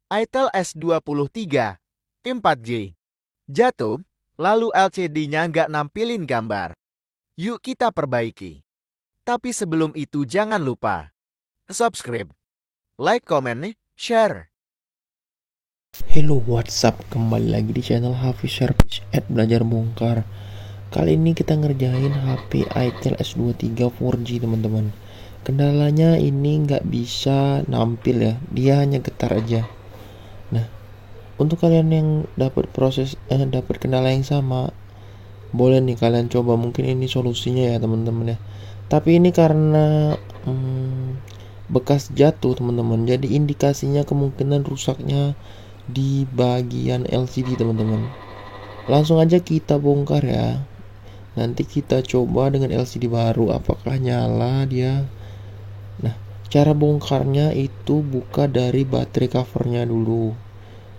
Itel S23 4J. Jatuh, lalu LCD-nya nggak nampilin gambar. Yuk kita perbaiki. Tapi sebelum itu jangan lupa subscribe, like, comment, share. Hello, what's up? Kembali lagi di channel Hafiz Service at Belajar Bongkar. Kali ini kita ngerjain HP Itel S23 4G teman-teman. Kendalanya ini nggak bisa nampil ya, dia hanya getar aja. Nah, untuk kalian yang dapat kendala yang sama, boleh nih kalian coba, mungkin ini solusinya ya teman-teman ya. Tapi ini karena bekas jatuh teman-teman, jadi indikasinya kemungkinan rusaknya di bagian LCD teman-teman. Langsung aja kita bongkar ya. Nanti kita coba dengan LCD baru apakah nyala dia. Nah, cara bongkarnya itu buka dari baterai covernya dulu.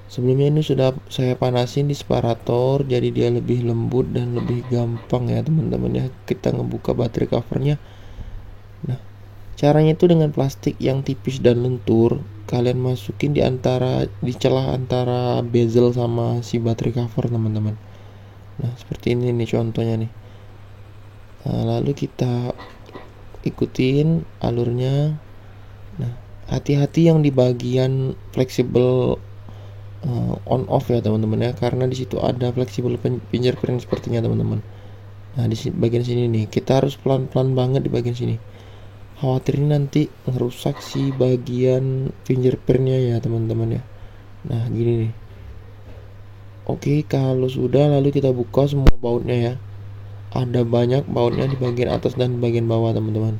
Sebelumnya ini sudah saya panasin di separator, jadi dia lebih lembut dan lebih gampang ya teman-teman ya, kita ngebuka baterai covernya. Nah, caranya itu dengan plastik yang tipis dan lentur, kalian masukin di celah antara bezel sama si baterai cover teman-teman. Nah, seperti ini nih contohnya nih. Nah, lalu kita ikutin alurnya. Nah, hati-hati yang di bagian fleksibel on off ya teman-teman ya, karena di situ ada fleksibel fingerprint sepertinya teman-teman. Nah, di bagian sini nih kita harus pelan-pelan banget di bagian sini. Khawatir ini nanti ngerusak si bagian fingerprintnya ya teman-teman ya. Nah, gini nih. Oke, kalau sudah lalu kita buka semua bautnya ya. Ada banyak bautnya di bagian atas dan di bagian bawah teman-teman.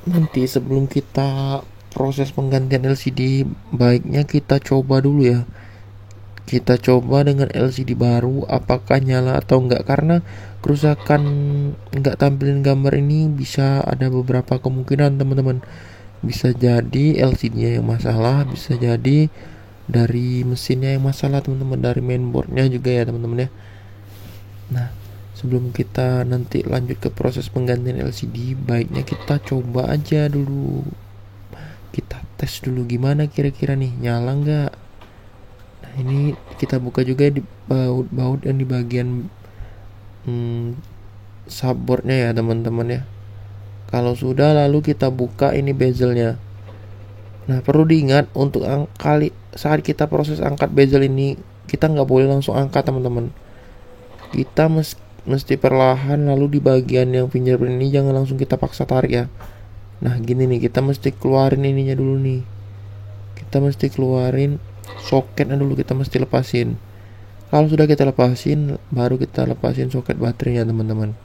Nanti sebelum kita proses penggantian LCD, baiknya kita coba dulu ya. Kita coba dengan LCD baru apakah nyala atau enggak, karena kerusakan enggak tampilin gambar ini bisa ada beberapa kemungkinan teman-teman. Bisa jadi LCD-nya yang masalah, bisa jadi dari mesinnya yang masalah teman-teman, dari mainboardnya juga ya teman-teman ya. Nah, sebelum kita nanti lanjut ke proses penggantian LCD, baiknya kita coba aja dulu, kita tes dulu gimana kira-kira nih nyala nggak. Nah, ini kita buka juga di baut-baut yang di bagian subboardnya ya teman-teman ya. Kalau sudah lalu kita buka ini bezelnya. Nah, perlu diingat untuk saat kita proses angkat bezel ini, kita nggak boleh langsung angkat teman-teman. Kita mesti perlahan, lalu di bagian yang fingerprint ini jangan langsung kita paksa tarik ya. Nah, gini nih, kita mesti keluarin ininya dulu nih. Kita mesti keluarin soketnya dulu, kita mesti lepasin. Kalau sudah kita lepasin, baru kita lepasin soket baterainya teman-teman.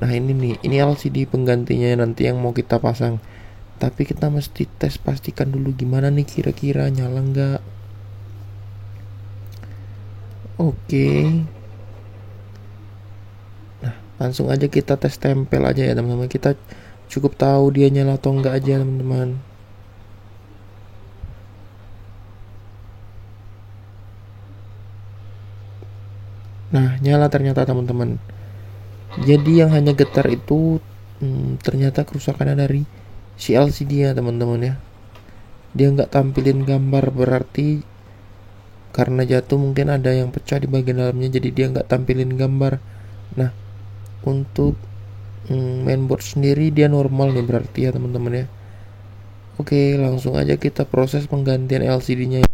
Nah, ini nih, ini LCD penggantinya nanti yang mau kita pasang. Tapi kita mesti tes, pastikan dulu gimana nih kira-kira nyala nggak. Oke. Nah, langsung aja kita tes tempel aja ya teman-teman. Kita cukup tahu dia nyala atau enggak aja teman-teman. Nah, nyala ternyata teman-teman. Jadi yang hanya getar itu ternyata kerusakannya dari si LCD ya teman-teman ya. Dia nggak tampilin gambar, berarti karena jatuh mungkin ada yang pecah di bagian dalamnya, jadi dia nggak tampilin gambar. Nah, untuk mainboard sendiri dia normal nih berarti ya teman-teman ya. Oke, langsung aja kita proses penggantian LCD-nya ya.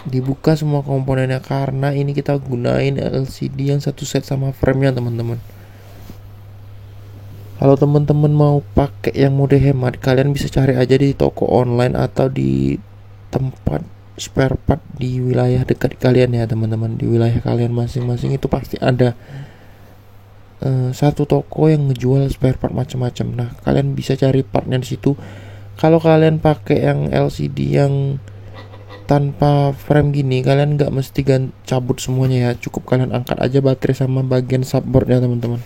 Dibuka semua komponennya karena ini kita gunain LCD yang satu set sama frame-nya teman-teman. Kalau teman-teman mau pakai yang mode hemat, kalian bisa cari aja di toko online atau di tempat spare part di wilayah dekat kalian ya teman-teman. Di wilayah kalian masing-masing itu pasti ada satu toko yang ngejual spare part macam-macam. Nah, kalian bisa cari partnya di situ. Kalau kalian pakai yang LCD yang tanpa frame gini, kalian nggak mesti cabut semuanya ya. Cukup kalian angkat aja baterai sama bagian subboardnya teman-teman.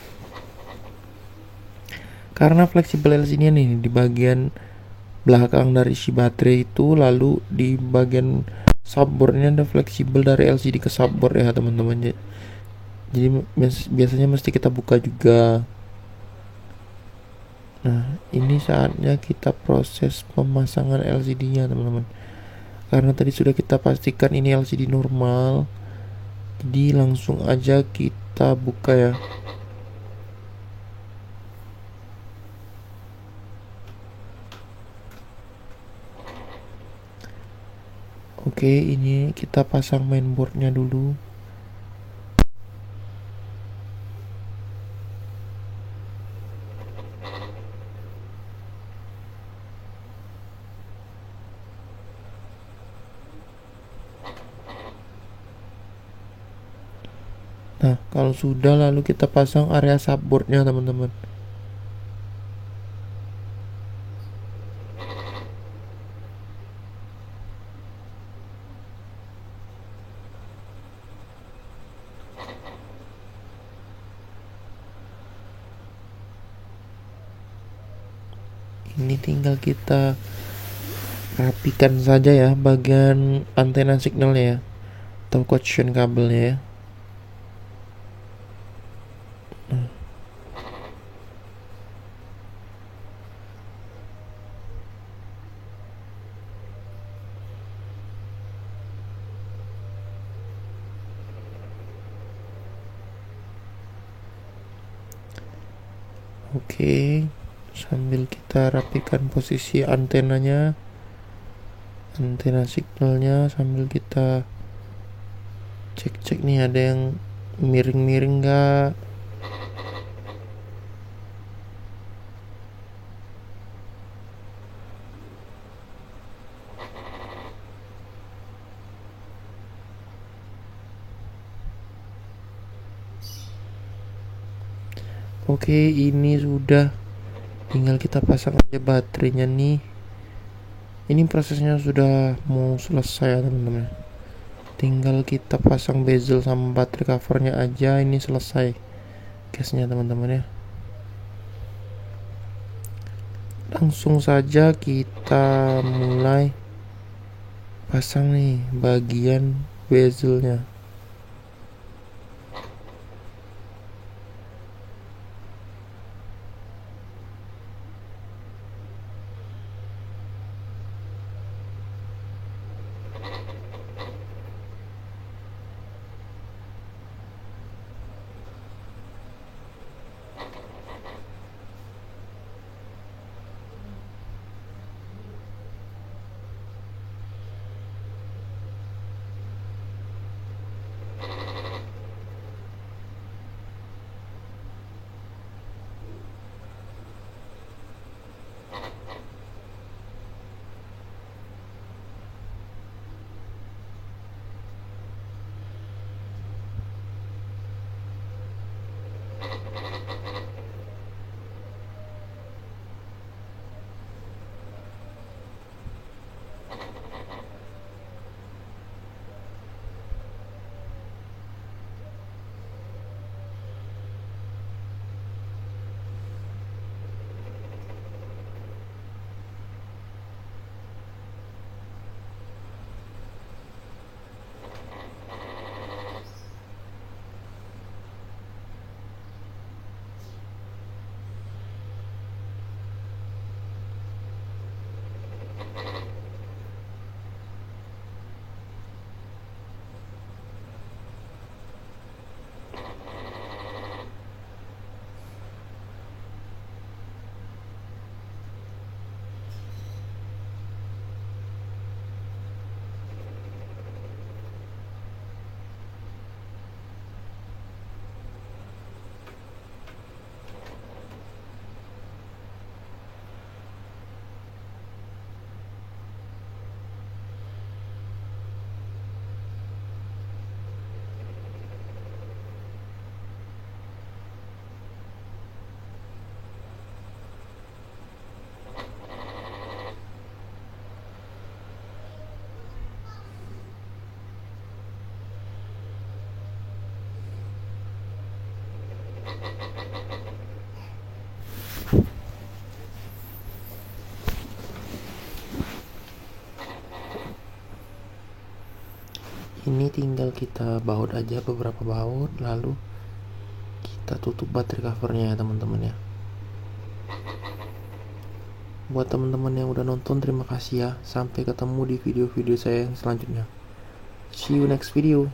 Karena fleksibel LCD nih di bagian belakang dari si baterai itu, lalu di bagian subboardnya ada fleksibel dari LCD ke subboard ya teman-teman. Jadi biasanya mesti kita buka juga. Nah, ini saatnya kita proses pemasangan LCD-nya, teman-teman. Karena tadi sudah kita pastikan ini LCD normal, jadi langsung aja kita buka ya. Oke, ini kita pasang mainboardnya dulu. Nah, kalau sudah, lalu kita pasang area subboardnya, teman-teman. Ini tinggal kita rapikan saja ya bagian antena signalnya ya, atau coaxium kabelnya ya. Oke, sambil kita rapikan posisi antenanya, antena signalnya, sambil kita cek-cek nih ada yang miring-miring nggak. Oke, ini sudah, tinggal kita pasang aja baterainya nih. Ini prosesnya sudah mau selesai ya teman-teman. Tinggal kita pasang bezel sama baterai covernya aja, ini selesai case-nya teman-teman ya. Langsung saja kita mulai pasang nih bagian bezelnya. Ini tinggal kita baut aja beberapa baut, lalu kita tutup baterai covernya ya teman-teman ya. Buat teman-teman yang udah nonton, terima kasih ya. Sampai ketemu di video-video saya yang selanjutnya. See you next video.